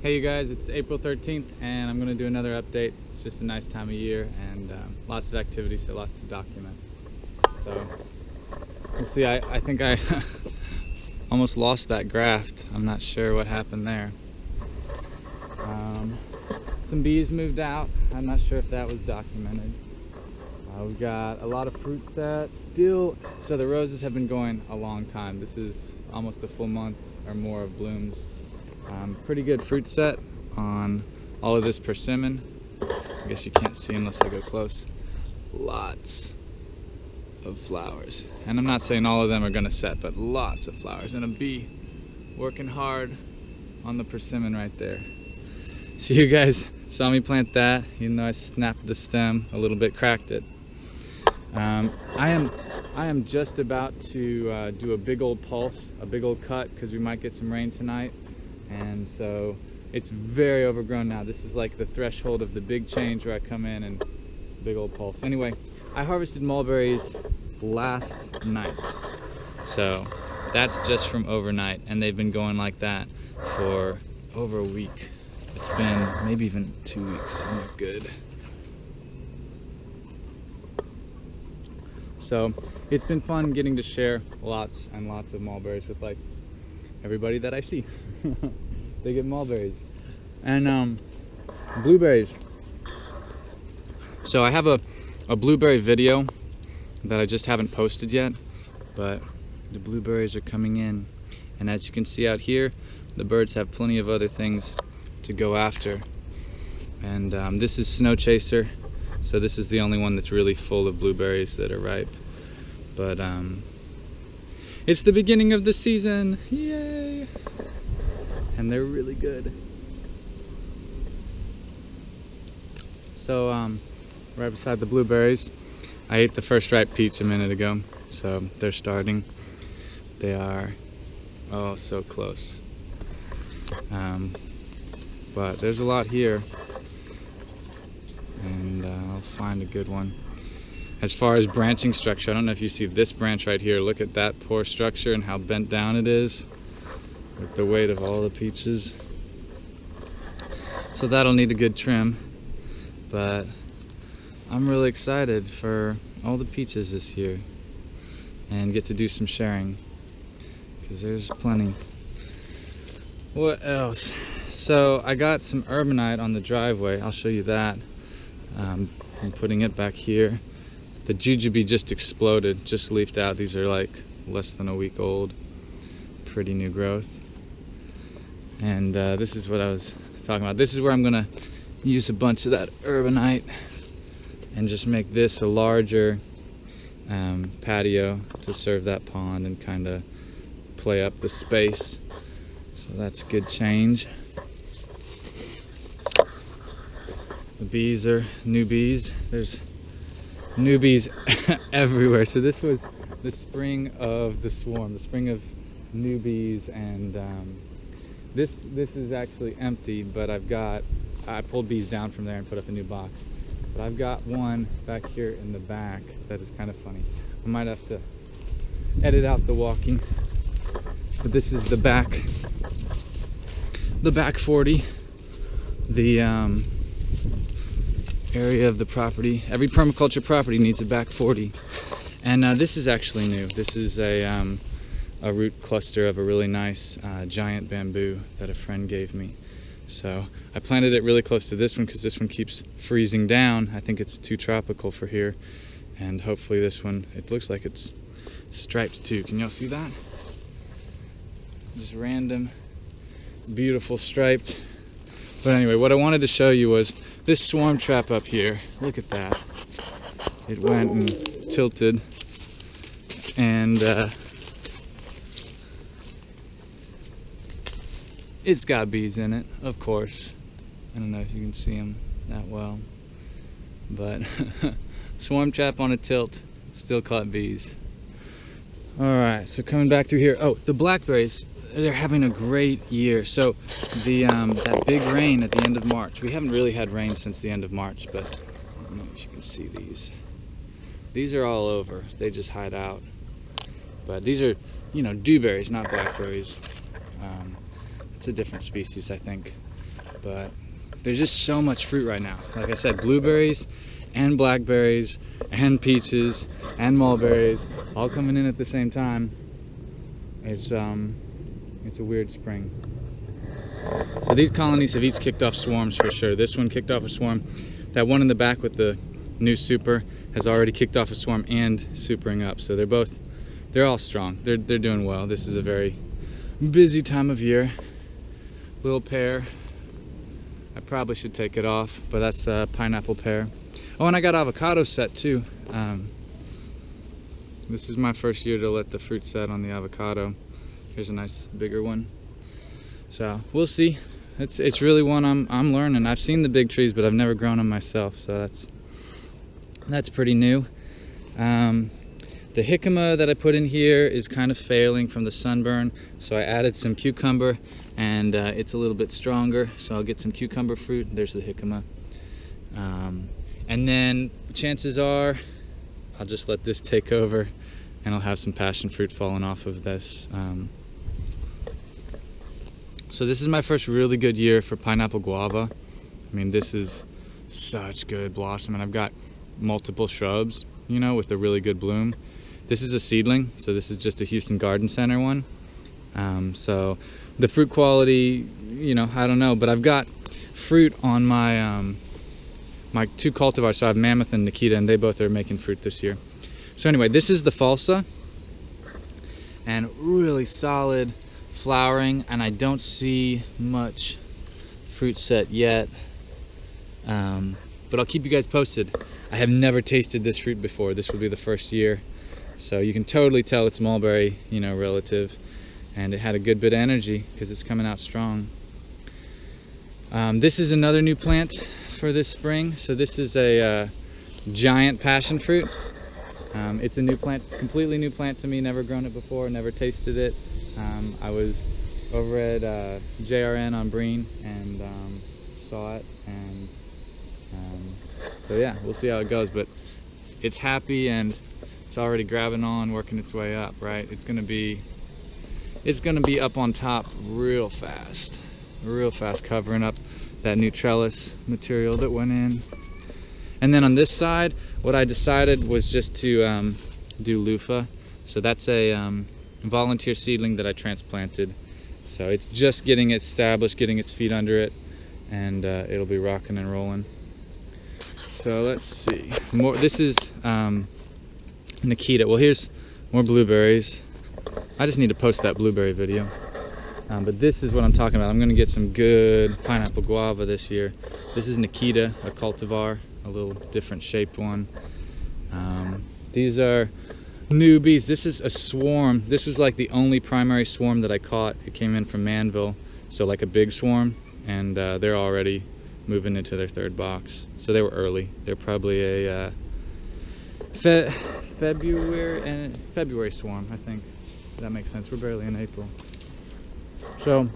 Hey you guys, it's April 13th and I'm going to do another update. It's just a nice time of year and lots of activity, so lots to document. So, you'll see, I think I almost lost that graft. I'm not sure what happened there. Some bees moved out. I'm not sure if that was documented. We've got a lot of fruit set still. So the roses have been going a long time. This is almost a full month or more of blooms. Pretty good fruit set on all of this persimmon. I guess you can't see unless I go close. Lots of flowers. And I'm not saying all of them are gonna set, but lots of flowers. And a bee working hard on the persimmon right there. So you guys saw me plant that, even though I snapped the stem a little bit, cracked it. I am just about to do a big old pulse, a big old cut, because we might get some rain tonight. And so it's very overgrown now. This is like the threshold of the big change where I come in and big old pulse. Anyway, I harvested mulberries last night. So that's just from overnight, and they've been going like that for over a week. It's been maybe even 2 weeks, and they're good. So it's been fun getting to share lots and lots of mulberries with like everybody that I see. They get mulberries and blueberries. So I have a blueberry video that I just haven't posted yet, but the blueberries are coming in, and as you can see out here, the birds have plenty of other things to go after. And this is Snow Chaser, so this is the only one that's really full of blueberries that are ripe. But it's the beginning of the season, yay! And they're really good. So right beside the blueberries, I ate the first ripe peach a minute ago, so they're starting. They are, oh, so close. But there's a lot here, and I'll find a good one. As far as branching structure, I don't know if you see this branch right here. Look at that poor structure and how bent down it is with the weight of all the peaches. So that'll need a good trim, but I'm really excited for all the peaches this year and get to do some sharing because there's plenty. What else? So I got some urbanite on the driveway. I'll show you that. I'm putting it back here. The jujube just exploded, just leafed out. These are like less than a week old. Pretty new growth. And this is what I was talking about. This is where I'm gonna use a bunch of that urbanite and just make this a larger patio to serve that pond and kind of play up the space. So that's a good change. The bees are new bees. There's new bees everywhere. So this was the spring of the swarm, the spring of new bees, and this is actually empty, but I pulled bees down from there and put up a new box. But I've got one back here in the back that is kind of funny. I might have to edit out the walking. But this is the back 40, the area of the property. Every permaculture property needs a back 40. And this is actually new. This is a root cluster of a really nice giant bamboo that a friend gave me. So I planted it really close to this one because this one keeps freezing down. I think it's too tropical for here. And hopefully this one, it looks like it's striped too. Can y'all see that? Just random, beautiful striped. But anyway, what I wanted to show you was this swarm trap up here. Look at that. It went and tilted, and it's got bees in it, of course. I don't know if you can see them that well, but swarm trap on a tilt, still caught bees. All right, so coming back through here. Oh, the blackberries, they're having a great year. So the that big rain at the end of March, we haven't really had rain since the end of March, but I don't know if you can see these. These are all over. They just hide out. But these are, you know, dewberries, not blackberries. It's a different species, I think. but there's just so much fruit right now. Like I said, blueberries and blackberries and peaches and mulberries all coming in at the same time. It's a weird spring. So these colonies have each kicked off swarms for sure. This one kicked off a swarm. That one in the back with the new super has already kicked off a swarm and supering up. So they're all strong. They're doing well. This is a very busy time of year. Little pear. I probably should take it off, but that's a pineapple pear. Oh, and I got avocado set too. This is my first year to let the fruit set on the avocado. Here's a nice bigger one. So we'll see. It's really one I'm learning. I've seen the big trees, but I've never grown them myself, so that's pretty new. The jicama that I put in here is kind of failing from the sunburn, so I added some cucumber, and it's a little bit stronger, so I'll get some cucumber fruit. There's the jicama. And then chances are I'll just let this take over, and I'll have some passion fruit falling off of this. So this is my first really good year for pineapple guava. I mean, this is such good blossom, and I've got multiple shrubs, you know, with a really good bloom. This is a seedling, so this is just a Houston Garden Center one. So the fruit quality, you know, I don't know, but I've got fruit on my my two cultivars. So I have Mammoth and Nikita, and they both are making fruit this year. So anyway, this is the falsa, and really solid flowering, and I don't see much fruit set yet, but I'll keep you guys posted. I have never tasted this fruit before. This will be the first year, so you can totally tell it's mulberry, you know, relative, and it had a good bit of energy because it's coming out strong. This is another new plant for this spring. So this is a giant passion fruit. It's a new plant, completely new plant to me, never grown it before, never tasted it. I was over at JRN on Breen and saw it, and so yeah, we'll see how it goes, but it's happy and it's already grabbing on, working its way up, right? It's gonna be up on top real fast, covering up that new trellis material that went in. And then on this side, what I decided was just to do loofah. So that's a volunteer seedling that I transplanted. So it's just getting it established, getting its feet under it, and it'll be rocking and rolling. So let's see. More. This is Nikita. Well, here's more blueberries. I just need to post that blueberry video. But this is what I'm talking about. I'm gonna get some good pineapple guava this year. This is Nikita, a cultivar, a little different shaped one. These are newbies. This is a swarm. This was like the only primary swarm that I caught. It came in from Manville, so like a big swarm, and they're already moving into their third box. So they were early. They're probably a February swarm, I think. That makes sense. We're barely in April. So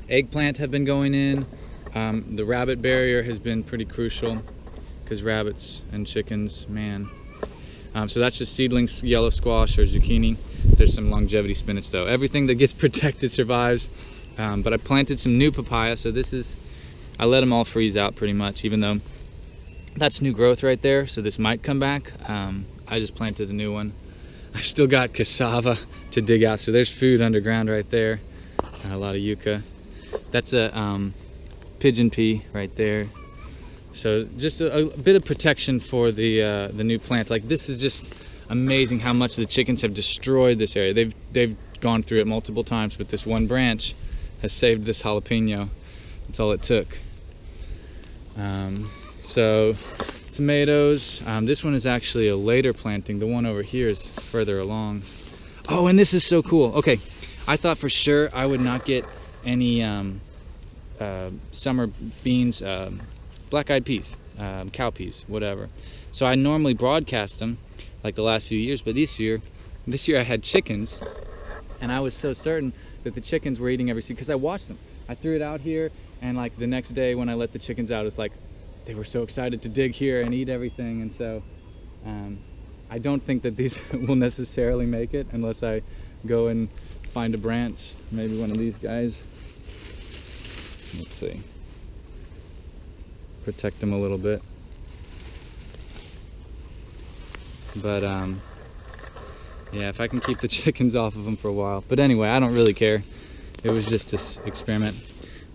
eggplant have been going in. The rabbit barrier has been pretty crucial because rabbits and chickens, man. So that's just seedlings, yellow squash or zucchini. There's some longevity spinach though. Everything that gets protected survives. But I planted some new papaya. So this is, I let them all freeze out pretty much, even though that's new growth right there. So this might come back. I just planted a new one. I've still got cassava to dig out. So there's food underground right there. A lot of yucca. That's a pigeon pea right there. So just a bit of protection for the new plants. Like this is just amazing how much the chickens have destroyed this area. They've gone through it multiple times, but this one branch has saved this jalapeno. That's all it took. So tomatoes. This one is actually a later planting. The one over here is further along. Oh, and this is so cool. Okay, I thought for sure I would not get any summer beans, black-eyed peas, cowpeas, whatever. So I normally broadcast them like the last few years, but this year I had chickens, and I was so certain that the chickens were eating every seed because I watched them. I threw it out here, and like the next day when I let the chickens out, it's like they were so excited to dig here and eat everything. And so I don't think that these will necessarily make it unless I go and find a branch, maybe one of these guys. Let's see. Protect them a little bit. But yeah, if I can keep the chickens off of them for a while. But anyway, I don't really care. It was just an experiment.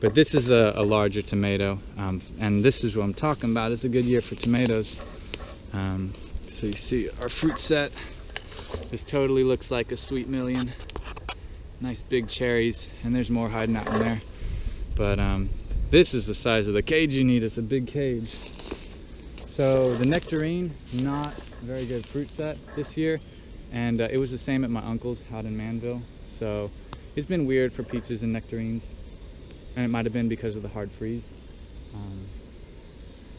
But this is a larger tomato, and this is what I'm talking about. It's a good year for tomatoes. So you see our fruit set. This totally looks like a sweet million. Nice big cherries, and there's more hiding out in there. But this is the size of the cage you need. It's a big cage. So the nectarine, not very good fruit set this year, and it was the same at my uncle's out in Manville. So it's been weird for peaches and nectarines, and it might have been because of the hard freeze.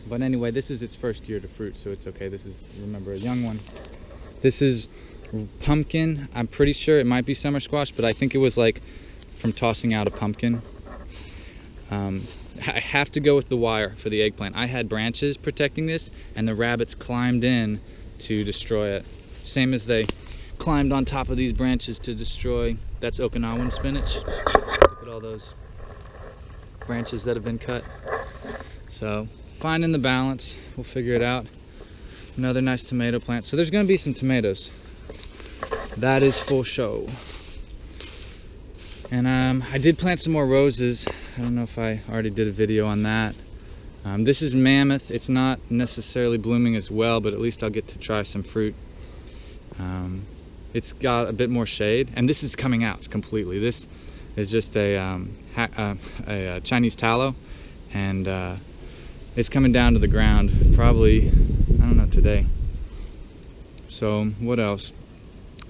But anyway, this is its first year to fruit, so it's okay. This is, remember, a young one. This is pumpkin. I'm pretty sure it might be summer squash, but I think it was like from tossing out a pumpkin. I have to go with the wire for the eggplant. I had branches protecting this, and the rabbits climbed in to destroy it. Same as they climbed on top of these branches to destroy, that's Okinawan spinach. Look at all those branches that have been cut. So finding the balance, we'll figure it out. Another nice tomato plant. So there's gonna be some tomatoes. That is for show. And I did plant some more roses. I don't know if I already did a video on that. This is mammoth. It's not necessarily blooming as well, but at least I'll get to try some fruit. It's got a bit more shade, and this is coming out completely. This is just a Chinese tallow, and it's coming down to the ground probably, I don't know, today. So what else?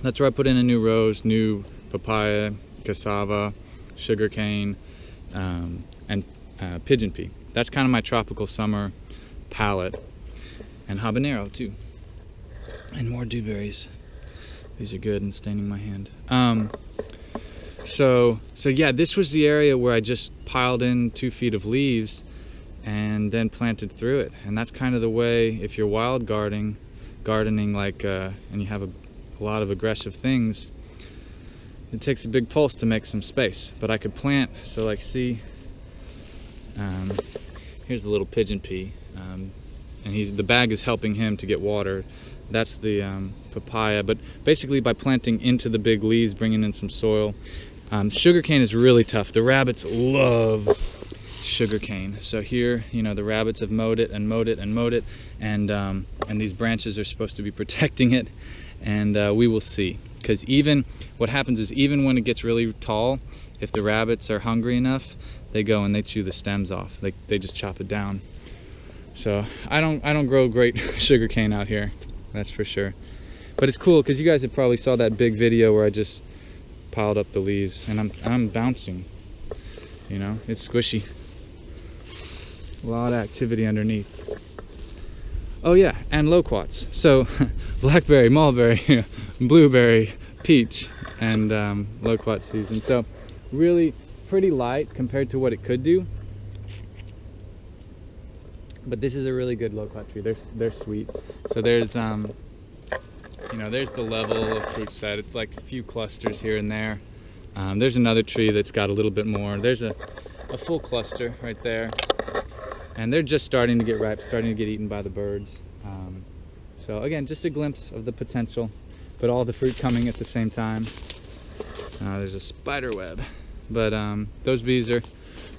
That's where I put in a new rose, new papaya, cassava, sugarcane, and pigeon pea. That's kind of my tropical summer palette. And habanero too. And more dewberries. These are good and staining my hand. So yeah, this was the area where I just piled in 2 feet of leaves and then planted through it. And that's kind of the way, if you're wild gardening like, and you have a lot of aggressive things, it takes a big pulse to make some space. But I could plant, so like see, here's the little pigeon pea, and the bag is helping him to get water. That's the papaya, but basically by planting into the big leaves, bringing in some soil. Sugarcane is really tough. The rabbits love sugarcane. So here, you know, the rabbits have mowed it and mowed it and mowed it, and these branches are supposed to be protecting it, and we will see. Because even, what happens is even when it gets really tall, if the rabbits are hungry enough, they go and they chew the stems off. They just chop it down. So I don't grow great sugarcane out here, that's for sure. But it's cool because you guys have probably saw that big video where I just piled up the leaves, and I'm bouncing. You know, it's squishy. A lot of activity underneath. Oh yeah, and loquats. So blackberry, mulberry, blueberry, peach, and loquat season. So really pretty light compared to what it could do. But this is a really good loquat tree. They're sweet. So there's you know, there's the level of fruit set. It's like a few clusters here and there. There's another tree that's got a little bit more. There's a full cluster right there. And they're just starting to get ripe, starting to get eaten by the birds. So again, just a glimpse of the potential, but all the fruit coming at the same time. There's a spider web. But those bees are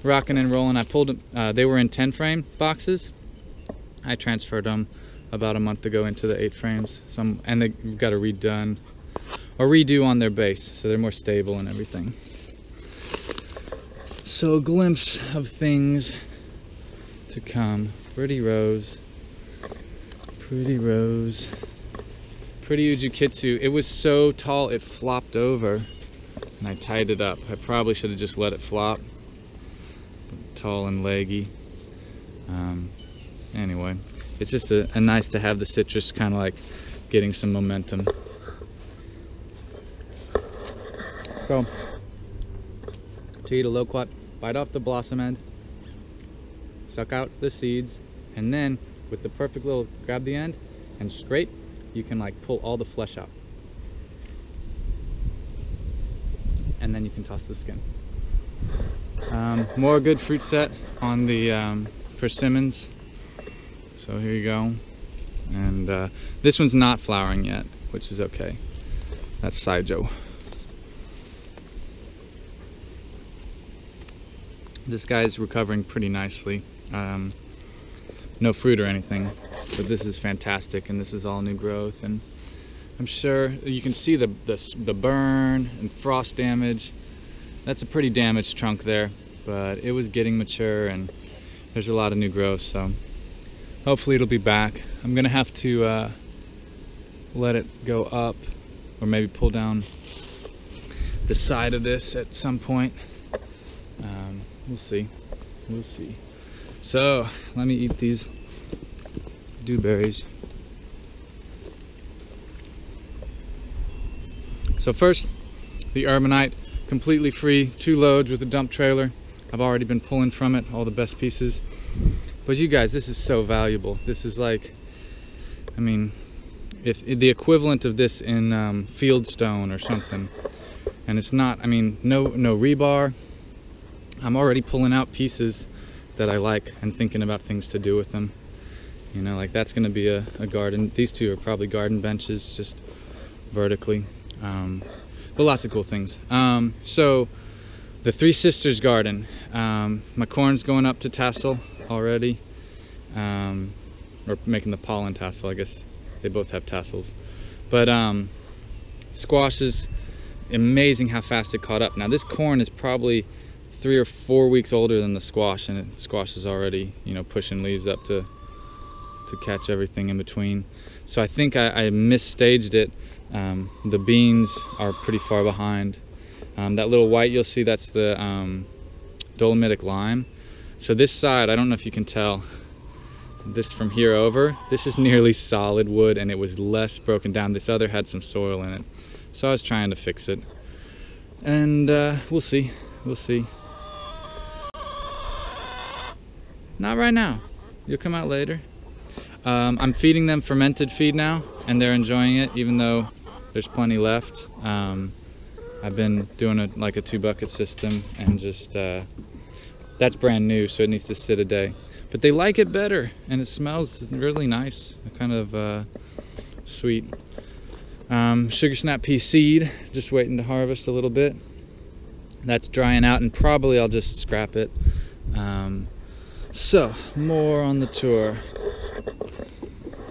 rocking and rolling. I pulled them, they were in 10 frame boxes. I transferred them about a month ago into the 8 frames. And they got a redo on their base, so they're more stable and everything. So a glimpse of things to come. Pretty rose, pretty rose, pretty Ujikitsu. It was so tall it flopped over, and I tied it up. I probably should have just let it flop. Tall and leggy. Anyway, it's just a nice to have the citrus kind of like getting some momentum. So, to eat a loquat, bite off the blossom end, suck out the seeds, and then with the perfect little, grab the end and scrape, you can like pull all the flesh out. And then you can toss the skin. More good fruit set on the persimmons. So here you go. And this one's not flowering yet, which is okay. That's Saijo. This guy's recovering pretty nicely. No fruit or anything, but this is fantastic, and this is all new growth. And I'm sure you can see the burn and frost damage. That's a pretty damaged trunk there, but it was getting mature, and there's a lot of new growth, so hopefully it'll be back. I'm gonna have to let it go up, or maybe pull down the side of this at some point. We'll see. We'll see. So let me eat these dewberries. So first, the urbanite, completely free, 2 loads with a dump trailer. I've already been pulling from it all the best pieces. But you guys, this is so valuable. This is like, I mean, if the equivalent of this in fieldstone or something. And it's not, I mean, no rebar. I'm already pulling out pieces that I like and thinking about things to do with them. You know, like that's gonna be a garden. These two are probably garden benches, just vertically. But lots of cool things. So the Three Sisters garden, my corn's going up to tassel already, or making the pollen tassel. I guess they both have tassels. But squash is amazing how fast it caught up. Now this corn is probably 3 or 4 weeks older than the squash, and squash is already, you know, pushing leaves up to catch everything in between. So I think I misstaged it. The beans are pretty far behind. That little white you'll see, that's the dolomitic lime. So this side, I don't know if you can tell, this from here over, this is nearly solid wood, and it was less broken down. This other had some soil in it. So I was trying to fix it. And we'll see. We'll see. Not right now. You'll come out later. I'm feeding them fermented feed now, and they're enjoying it, even though there's plenty left. I've been doing like a 2-bucket system, and just that's brand new, so it needs to sit a day. But they like it better, and it smells really nice, kind of sweet. Sugar snap pea seed, just waiting to harvest a little bit. That's drying out, and probably I'll just scrap it. So, more on the tour.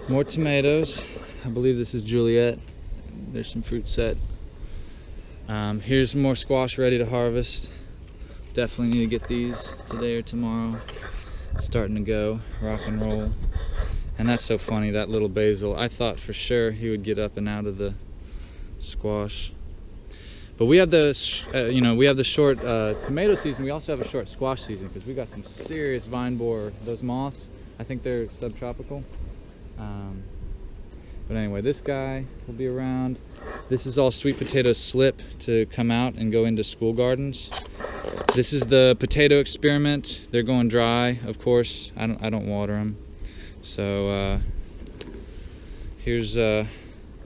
More tomatoes. I believe this is Juliet. There's some fruit set. Here's more squash ready to harvest. Definitely need to get these today or tomorrow. Starting to go, rock and roll. And that's so funny, that little basil. I thought for sure he would get up and out of the squash. But we have the, you know, we have the short tomato season. We also have a short squash season because we got some serious vine borer. Those moths, I think they're subtropical. But anyway, this guy will be around. This is all sweet potato slip to come out and go into school gardens. This is the potato experiment. They're going dry, of course. I don't water them. So here's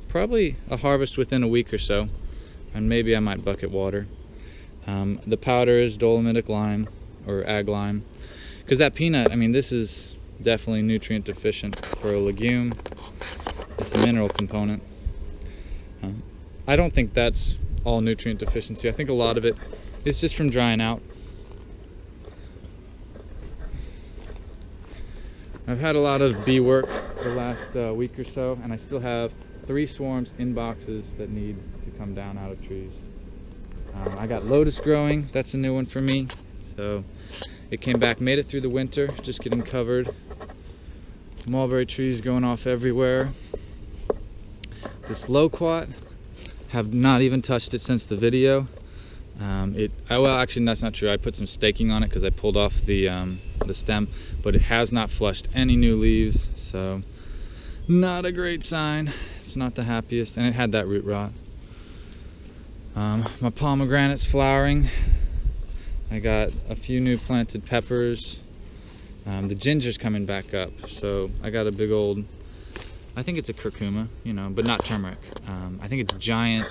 probably a harvest within a week or so. And maybe I might bucket water. The powder is dolomitic lime, or ag lime. Because that peanut, I mean, this is definitely nutrient deficient for a legume. It's a mineral component. I don't think that's all nutrient deficiency. I think a lot of it is just from drying out. I've had a lot of bee work the last week or so, and I still have 3 swarms in boxes that need to come down out of trees. I got lotus growing. That's a new one for me. So it came back, made it through the winter, just getting covered. Mulberry trees going off everywhere. This loquat, have not even touched it since the video. Well, actually that's not true. I put some staking on it because I pulled off the stem, but it has not flushed any new leaves, so not a great sign. It's not the happiest, and it had that root rot. My pomegranate's flowering. I got a few new planted peppers. The ginger's coming back up, so I got a big old, I think it's a curcuma, you know, but not turmeric. I think it's giant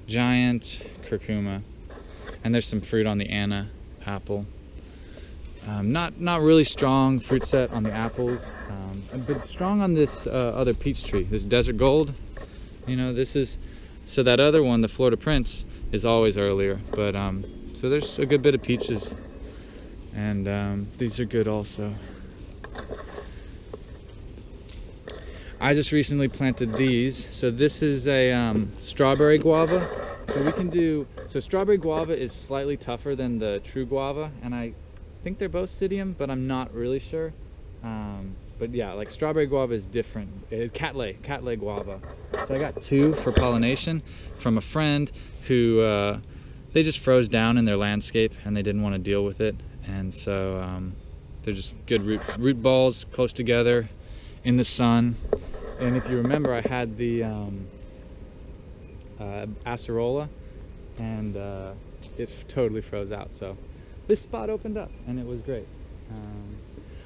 curcuma. And there's some fruit on the Anna apple. Not really strong fruit set on the apples, but strong on this other peach tree, this Desert Gold. You know, this is, so that other one, the Florida Prince, is always earlier, but so there's a good bit of peaches, and these are good also. I just recently planted these. So this is a strawberry guava. So we can do, so strawberry guava is slightly tougher than the true guava, and I think they're both Psidium, but I'm not really sure. But yeah, like strawberry guava is different. It's catlay guava. So I got 2 for pollination from a friend who they just froze down in their landscape and they didn't want to deal with it, and so they're just good root balls close together in the sun. And if you remember, I had the acerola, and it totally froze out. So this spot opened up, and it was great.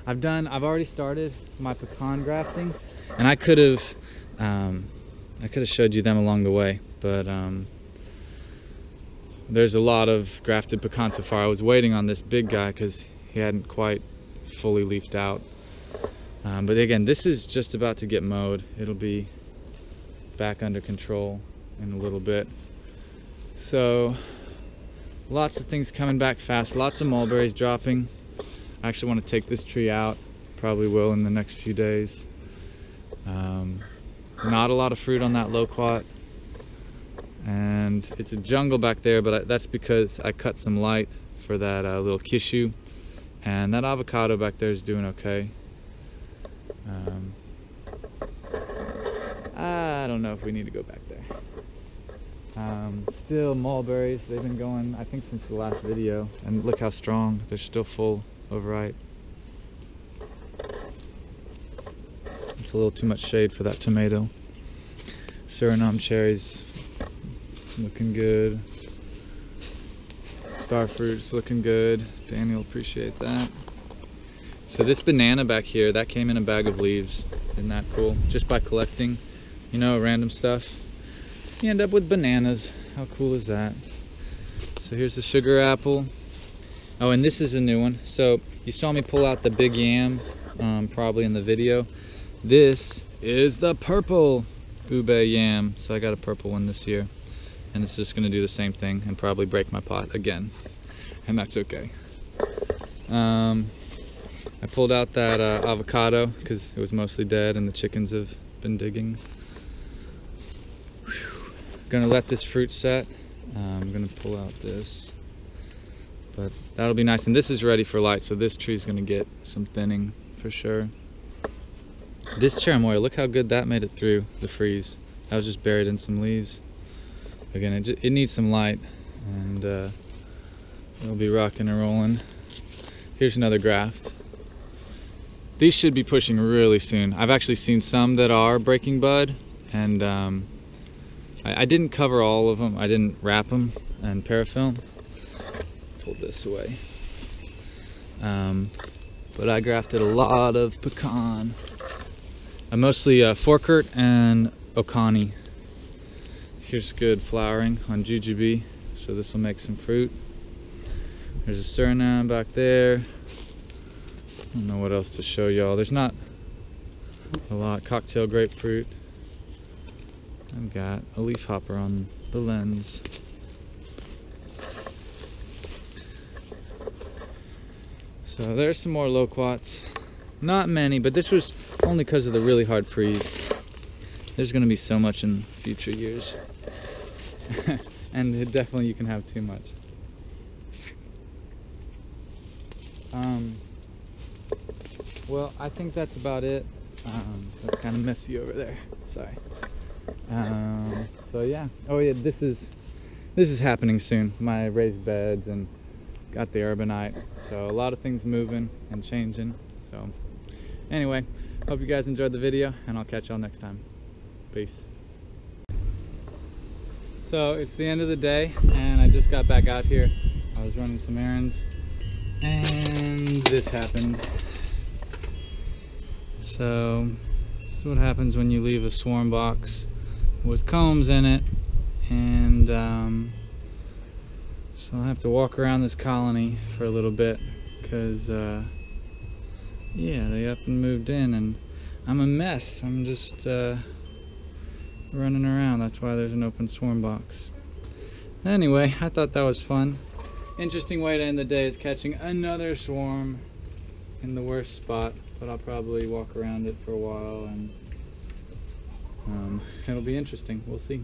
I've already started my pecan grafting, and I could have showed you them along the way, but there's a lot of grafted pecans so far. I was waiting on this big guy because he hadn't quite fully leafed out. But again, this is just about to get mowed. It'll be back under control in a little bit. So lots of things coming back fast, lots of mulberries dropping. I actually want to take this tree out, probably will in the next few days. Not a lot of fruit on that loquat, and it's a jungle back there, but that's because I cut some light for that little kishu, and that avocado back there is doing okay. I don't know if we need to go back there. Still mulberries, they've been going, I think, since the last video, and look how strong, they're still full overripe. It's a little too much shade for that tomato. Suriname cherries looking good. Starfruit's looking good. Danny will appreciate that. So this banana back here, that came in a bag of leaves. Isn't that cool? Just by collecting, you know, random stuff, you end up with bananas. How cool is that? So here's the sugar apple. Oh, and this is a new one. So you saw me pull out the big yam, probably in the video. This is the purple ube yam. So I got a purple one this year, and it's just gonna do the same thing and probably break my pot again, and that's okay. I pulled out that avocado because it was mostly dead and the chickens have been digging. Gonna let this fruit set. I'm gonna pull out this, but that'll be nice. And this is ready for light, so this tree's gonna get some thinning for sure. This cherimoya, look how good that made it through the freeze. That was just buried in some leaves. Again, it needs some light, and it'll be rocking and rolling. Here's another graft. These should be pushing really soon. I've actually seen some that are breaking bud, and I didn't cover all of them. I didn't wrap them in parafilm. Pull this away. But I grafted a lot of pecan. Mostly Forkert and Okani. Here's good flowering on jujube, so this will make some fruit. There's a Suriname back there. I don't know what else to show y'all. There's not a lot. Cocktail grapefruit. I've got a leaf hopper on the lens. So there's some more loquats. Not many, but this was only because of the really hard freeze. There's going to be so much in future years. And definitely you can have too much. Well, I think that's about it. That's kind of messy over there. Sorry. So yeah. Oh yeah, this is happening soon. My raised beds and got the urbanite. So a lot of things moving and changing. So anyway, hope you guys enjoyed the video, and I'll catch y'all next time. Peace. So it's the end of the day, and I just got back out here. I was running some errands, and this happened. So this is what happens when you leave a swarm box with combs in it, and so I'll have to walk around this colony for a little bit because yeah, they up and moved in, and I'm a mess. I'm just running around. That's why there's an open swarm box. Anyway, I thought that was fun. Interesting way to end the day is catching another swarm in the worst spot, but I'll probably walk around it for a while, and it'll be interesting. We'll see.